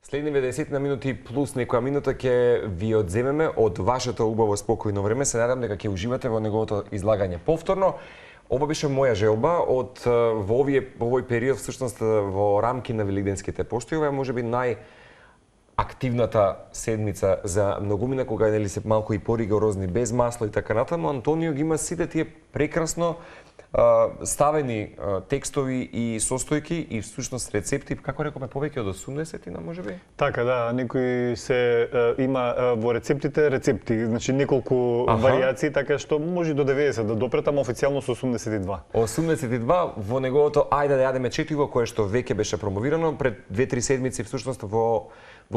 Следниве 10 на минути плюс некоја минута ќе ви одземеме од вашето убаво спокојно време. Се надам дека ќе уживате во неговото излагање повторно. Ова беше моја желба од во овој период, всушност во рамки на велигденските пости. Ова е можеби најактивната седмица за многумина, кога нели се малку и поригорозни, без масло и така натаму. Антонио ги има сите тие прекрасно ставени текстови и состојки и всушност рецепти, како рековме, повеќе од 80 можеби? Така, да, некои се има во рецепти, значи неколку варијации, така што може до 90 да допрет, ама официјално со 82. 82 во неговото ајде да јадеме четиво, кое што веќе беше промовирано пред 2-3 седмици, всушност во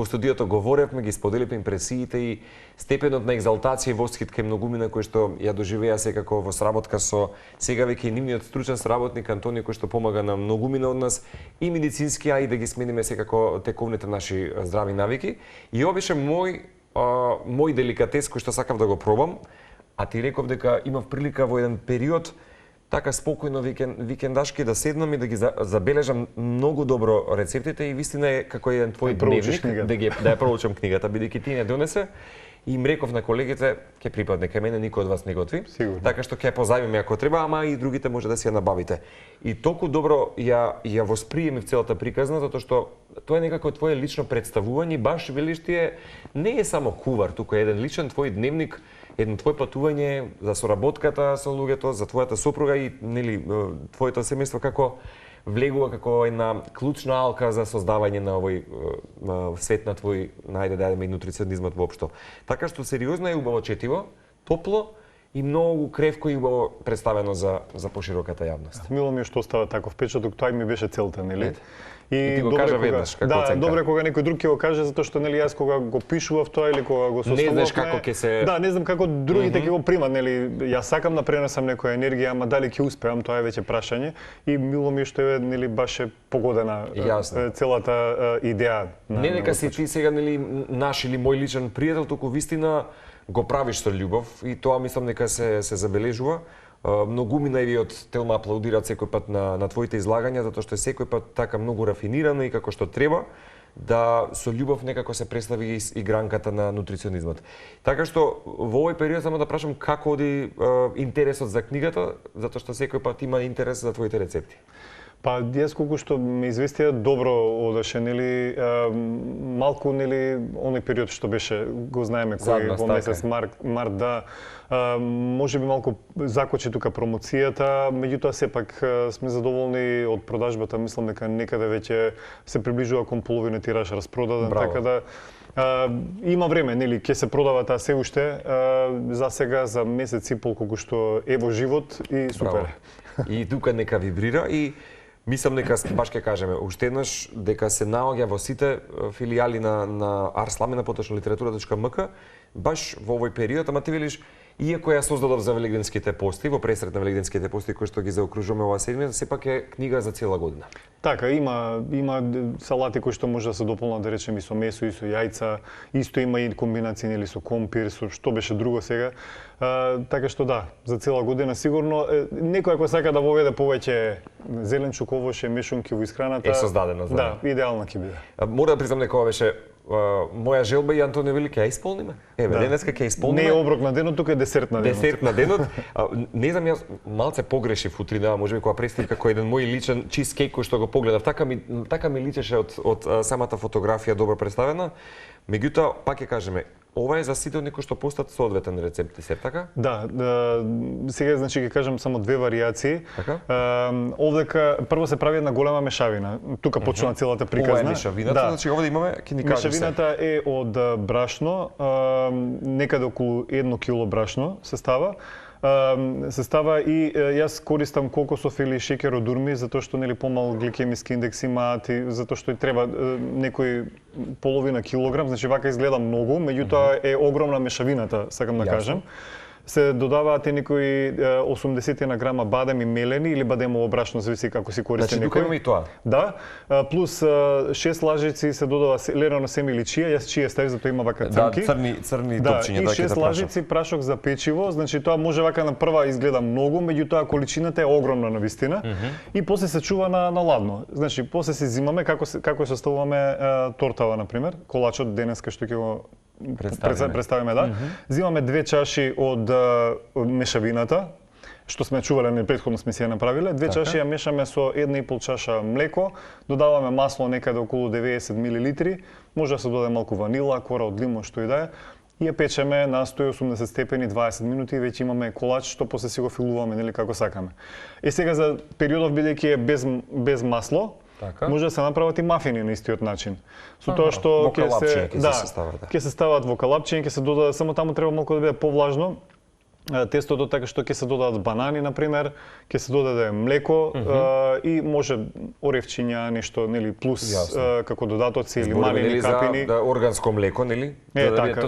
студиото говоревме, ги споделивме импресиите и степенот на екзалтација и восхит кај многумина кој што ја доживеа секако во сработка со сега веќе и нивниот стручен сработник Антонио, кој што помага на многумина од нас и медицински, а и да ги смениме секако тековните наши здрави навики. И ова беше мој деликатес кој што сакав да го пробам, а ти реков дека имав прилика во еден период така спокојно викендашки да седнам и да ги забележам многу добро рецептите и вистина е како еден твој дневник да ја проучам книгата, бидејќи ти не донесе и им реков на колегите ќе припадне кај мене, никој од вас не готви. Сигурно. Така што ќе позајмиме ако треба, ама и другите може да си ја набавите. И толку добро ја восприемив целата приказна затоа што тоа е некако твое лично представување, баш велиш ти не е само кувар, туку е еден личен твој дневник, едно твое патување за соработката со луѓето, за твојата сопруга и нели твоето семејство како влегува како една клучна алка за создавање на овој свет на твој, најде да јадеме и нутриционизмот воопшто. Така што сериозно е убаво четиво, топло и многу кревко и убаво представено за пошироката јавност. Мило ми е што остава таков впечаток, тоа ми беше целта, нели? И ти го кажа веднаш како оценка. Да, добро кога некој друг ќе го каже, затоа што нели јас кога го пишував тоа или кога го составував, не знаеш како ќе се. Да, не знам како другите ќе го примат, нели? Јас сакам да пренесам некоја енергија, ама дали ќе успеам, тоа е веќе прашање. И мило ми што е нели баш погодена целата идеја. Не дека си ти сега нели наш или мој личен пријател, туку вистина го правиш со љубов и тоа мислам дека се забележува. Многумина и ви од Телма аплаудираат секој пат на твоите излагања, затоа што е секој пат така многу рафинирано и како што треба, да со љубов некако се представи и гранката на нутриционизмот. Така што во овој период само да прашам како оди интересот за книгата, затоа што секој пат има интерес за твоите рецепти. Па јас колку што ме известија добро одеше, нели, малку, нели, оној период што беше, го знаеме кој во месец март, да, можеби малку закочи тука промоцијата, меѓутоа сепак сме задоволни од продажбата, мислам дека некаде веќе се приближува кон половина тираж распродаден, така да има време, нели, ќе се продава таа се уште, за сега за месец и пол колку што е во живот и супер. И тука нека вибрира и мислам дека баш ќе кажеме уште еднаш дека се наоѓа во сите филијали на Арсламина, поточно литература.мк, баш во овој период, ама ти велиш, иако ја создадов за велигденските пости, во пресред на велигденските пости кои што ги заокружуваме оваа седмица, сепак е книга за цела година. Така, има салати кои што може да се дополнат, да речем, и со месо, и со јајца, исто има и комбинации, нели, со компир, со што беше друго сега. Така што да, за цела година сигурно. Некој ако сака да воведе повеќе зеленчук, овоше, мешунки во исхраната, е создадено за. Да, идеално ќе биде. Мора да признам дека ова беше моја желба и Антонио вели ќе ја исполниме. Еве, денеска ќе ја исполниме. Не е оброк на денот, тука е десерт на денот. Десерт на денот. Не знам, јас малце погрешив утрина, можеби кога представив како еден мој личен чизкейк кој што го погледав. Така ми личеше од самата фотографија добро представена. Меѓутоа, пак ќе кажеме, ова е за сите оние кои што постат соодветен рецепт, се така? Да, сега значи ќе кажам само две варијации. Така? Овдека прво се прави една голема мешавина. Тука почнува целата приказна. Ова е мешавината, значи овде имаме, ќе ни кажеш. Мешавината е од брашно, некаде околу 1 кило брашно се става и јас користам кокосов или шеќер од урми затоа што нели помал гликемиски индекс имаат и затоа што и треба некој половина килограм, значи вака изгледа многу, меѓутоа е огромна мешавината, сакам да кажам. се додаваат и некои 80 на грама бадем и мелени или бадемово брашно, зависи како си користи некој. Значи, тука има и тоа. Да, плюс 6 лажици се додава лерано семе или чија, јас чија ставив, затоа има вака црнки. Да, црни топчиња, и 6 лажици прашок за печиво, значи тоа може вака на прва изгледа многу, меѓутоа количината е огромна навистина и после се чува на ладно. Значи после се зимаме како составуваме тортава на пример, колачот денеска што ќе го представиме, да. Зимаме 2 чаши од мешавината, што сме чувале, не претходно сме си ја направиле. 2 чаши ја мешаме со 1,5 чаша млеко, додаваме масло некаде околу 90 мл, може да се додаде малку ванила, кора од лимон, што и да е. И ја печеме на 180 степени 20 минути и веќе имаме колач што после си го филуваме, нели како сакаме. И сега за периодов бидејќи е без масло, може да се направат и мафини на истиот начин. Со тоа што ќе се стават во калапчиња, ќе се додаде, само таму треба малку да биде повлажно. Тестото така што ќе се додадат банани на пример, ќе се додаде млеко и може оревчиња, нешто нели плюс како додатоци или малини капини. За органско млеко, нели? Така.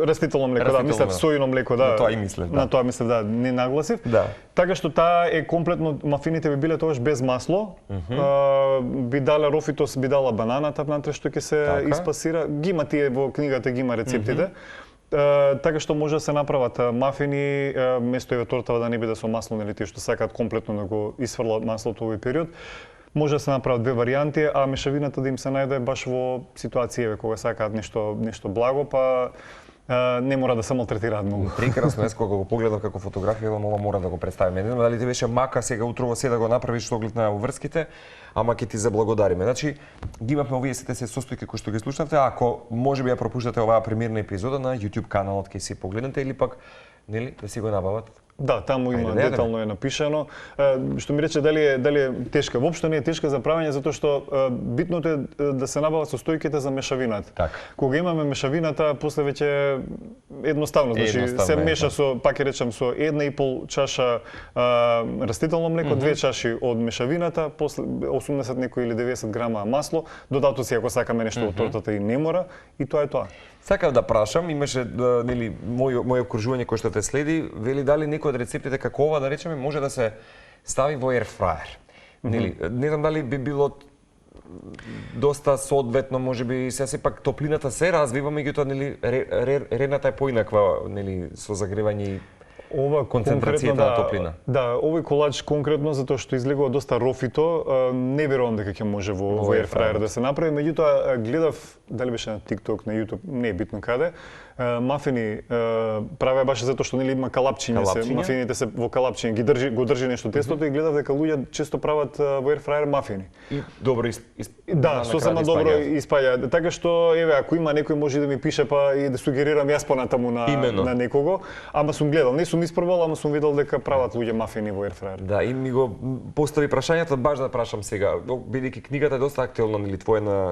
Растително млеко, да, мислев сојно млеко, да. На тоа и мислев, да. На тоа мислев, да, не нагласив. Да. Така што таа е комплетно, мафините би биле тогаш без масло. Би дале рофитос, би дала бананата внатре што ќе се испасира. Ги има тие во книгата, ги има рецептите. Така што може да се направат мафини, место еве тортава да не биде со масло, нели тие што сакаат комплетно да го исфрлат маслото овој период. Може да се направат две варијанти, а мешавината да им се најде баш во ситуација кога сакаат нешто благо, па не мора да се малтретираат многу. Прекрасно, јас кога го погледам како фотографија, ова мора да го представиме. Не знам дали ти беше мака сега утрово се да го направиш со оглед на уврските, ама ќе ти заблагодариме. Значи, ги имавме овие сите се состојки кои што ги слушнавте, ако можеби ја пропуштате оваа премиерна епизода на YouTube каналот ќе си погледнете или пак нели да си го набават. Да, таму има детално е напишано. Што ми рече дали е тешка. Воопшто не е тешка за правење затоа што битното е да се набават состојките за мешавината. Так. Кога имаме мешавината, после веќе едноставно, значи се меша со, пак ќе речам, со 1,5 чаша растително млеко, 2 чаши од мешавината, после 80 некој или 90 грама масло, додатоци ако сакаме нешто од тортата и не мора, и тоа е тоа. Сакав да прашам, имаше нели моје окружување кое што те следи, вели дали некој од рецептите како ова да речеме може да се стави во ерфраер. Нели, не знам дали би било доста соодветно, можеби се сепак топлината се развива, меѓутоа нели рената е поинаква, нели со загревање и ова концентрацијата на топлина. Да, овој колач конкретно затоа што изгледува доста рофито, не верувам дека ќе може во ерфраер да се направи, меѓутоа гледав дали беше на TikTok, на YouTube, не е битно каде, мафини правеа баш затоа што нели има калапчиња, мафините се во калапчиња, го држи нешто тестото и гледав дека луѓе често прават во ерфраер мафини. И добро да, сосема добро испаѓа. Така што еве ако има некој може да ми пише па и да сугерирам јас понатаму на некого, ама сум гледал, не сум испробал, ама сум видел дека прават луѓе мафини во ерфраер. Да, и ми го постави прашањето, баш да прашам сега, бидејќи книгата е доста актуелна, нели твоја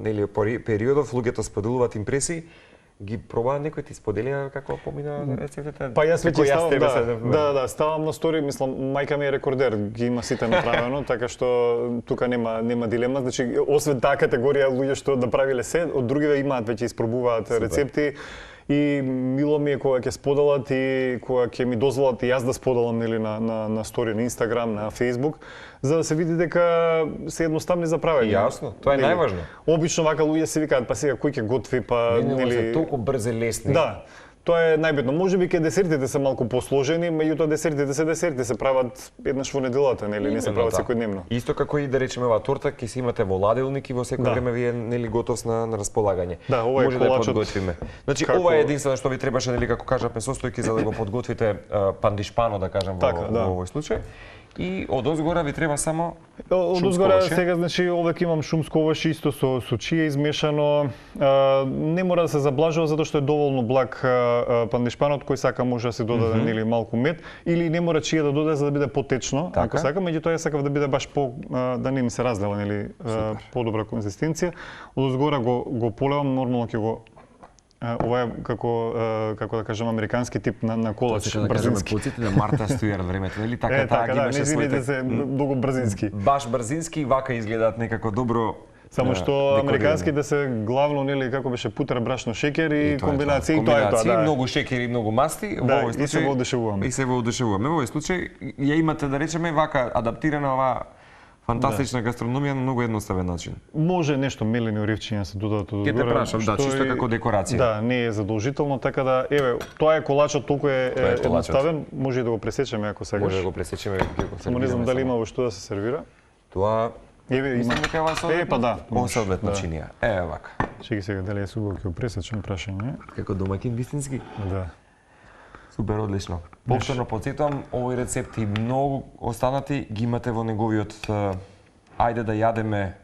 нели периодов, луѓето споделуваат импресии. Ги пробаа некој ти споделија како помина рецептите? Па јас веќе ставам, ставам на стори, мислам мајка ми е рекордер, ги има сите направено, така што тука нема дилема, значи освен таа категорија луѓе што да правиле се, од другиве имаат веќе испробуваат рецепти. И мило ми е кога ќе споделат и кога ќе ми дозволат и јас да споделам нели на стори на Инстаграм, на Фејсбук, за да се види дека се едноставни за правење. Јасно, тоа е најважно. Обично вака луѓе се викаат па сега кој ќе готви, па нели толку брзи лесни. Да. Тоа е најбитно. Можеби ке десертите се малку посложени, меѓутоа десертите се прават еднаш во неделата, нели, не се прават секојдневно. Исто како и да речеме оваа торта ќе се имате во ладилник и во секој време вие нели готов на располагање. Да, ова е колачот. Да подготвиме. Значи ова е единствено што ви требаше, нели како кажавме состојки за да го подготвите пандишпано да кажам во овој случај. И од озгора ви треба само од озгора сега значи овек имам шумско овошје исто со чија измешано. Не мора да се заблажува затоа што е доволно благ пандишпанот, кој сака може да се додаде нели малку мед или не мора чија да додаде за да биде потечно, ако сака, меѓутоа јас сакав да биде баш да не ми се раздела нели подобра конзистенција. Од озгора го полевам, нормално ќе го ова е како да кажам американски тип на колач, брзински. Подсети на Марта Стујар времето, нели така таа ги имаше своите. Се многу брзински. Баш брзински, вака изгледаат некако добро Само што американските се главно нели како беше путер, брашно, шеќер и комбинација и тоа е тоа, да. Многу шеќер и многу масти, во овој случај и се воодушевуваме. И се воодушевуваме. Во овој случај ја имате да речеме вака адаптирана оваа фантастична гастрономија на многу едноставен начин. Може нешто мелени оривчиња се додадат од Ке те прашам, да, чисто како декорација. Да, не е задолжително, така да еве, тоа е колачот, толку е едноставен, може и да го пресечеме ако сакаш. Може да го пресечеме како се. Не знам дали има во што да се сервира. Тоа еве има. Па да, соодветно чинија. Еве вака. Чеки сега дали е субово ќе го пресечем прашање. Како домаќин вистински? Да. Супер, одлично. Повторно потсетувам, овој рецепт и многу останати ги имате во неговиот ајде да јадеме.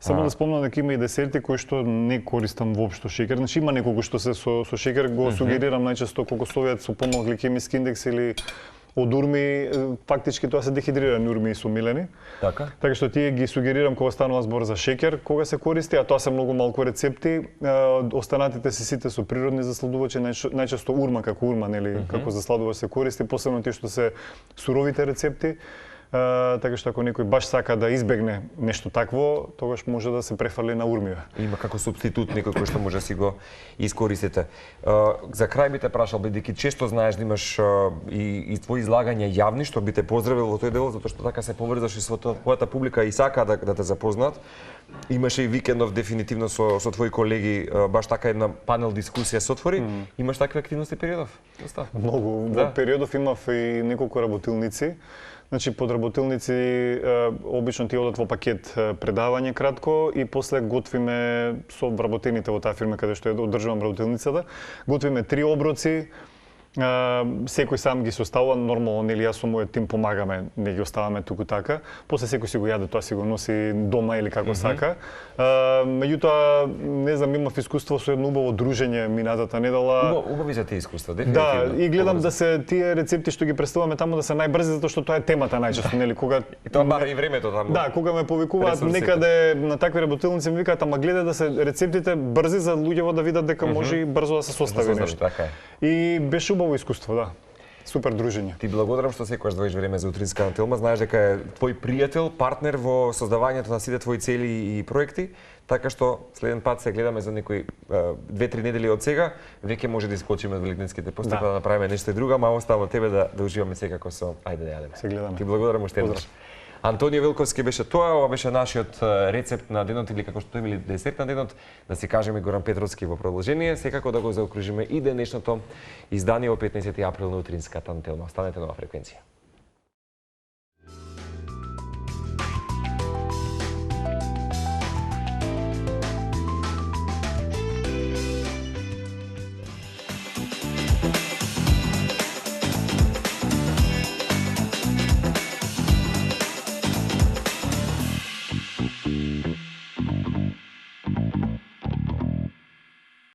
Само да спомнам дека има и десерти кои што не користам воопшто шеќер. Значи има неколку што се со шеќер го сугерирам најчесто кокосовиот со помал гликемиски индекс или од урми, фактички тоа се дехидрирани урми и сумилени. Така. Така што тие ги сугерирам кога станува збор за шеќер, кога се користи, а тоа се многу малку рецепти. Останатите се сите со природни засладувачи, најчесто урма како урма, нели, како засладувач се користи, посебно тие што се суровите рецепти. Така што ако некој баш сака да избегне нешто такво, тогаш може да се префали на урмиве. Има како супститут некој кој што може да си го искористите. За крај би те прашал, бидејќи често знаеш да имаш и твои излагања јавни, што би те поздравил во тој дел, затоа што така се поврзаш и со твојата публика и сака да те запознаат. Имаше и викендов дефинитивно со твои колеги, баш така една панел дискусија се отвори. Имаш такви активности периодов? Многу. Во периодов имав и неколку работилници. Значи, под работилници обично ти одат во пакет предавање кратко и после готвиме со вработените во таа фирма каде што ја одржувам работилницата. Готвиме 3 оброци, секој сам ги составува, нормално, нели јас со мојот тим помагаме, не ги оставаме туку така. После секој си го јаде, тоа си го носи дома или како сака. Меѓутоа, не знам, имав искуство со едно убаво дружење минатата недела. Убави за тие искуства, дефинитивно. Да, и гледам да се тие рецепти што ги представуваме таму да се најбрзи, затоа што тоа е темата најчесто, нели, кога и тоа бара и времето таму. Да, кога ме повикуваат некаде на такви работилници, ми викаат, ама гледај да се рецептите брзи за луѓето да видат дека може и брзо да се состави нешто. И беше убаво искуство, да. Супер дружење. Ти благодарам што секогаш двоиш време за утринска антилма. Знаеш дека е твој пријател, партнер во создавањето на сите твои цели и проекти, така што следен пат се гледаме за некои 2-3 недели од сега, веќе може да искочиме од великденските постапи да направиме нешто друго, ама оставам тебе да уживаме секако со ајде да јадеме. Се гледаме. Ти благодарам уште еднаш. Антонио Велковски беше тоа, ова беше нашиот рецепт на денот или како што били десерт на денот, да си кажеме Горан Петровски во продолжение, секако да го заокружиме и денешното издание во 15 април на утринската антилма. Останете на оваа фреквенција.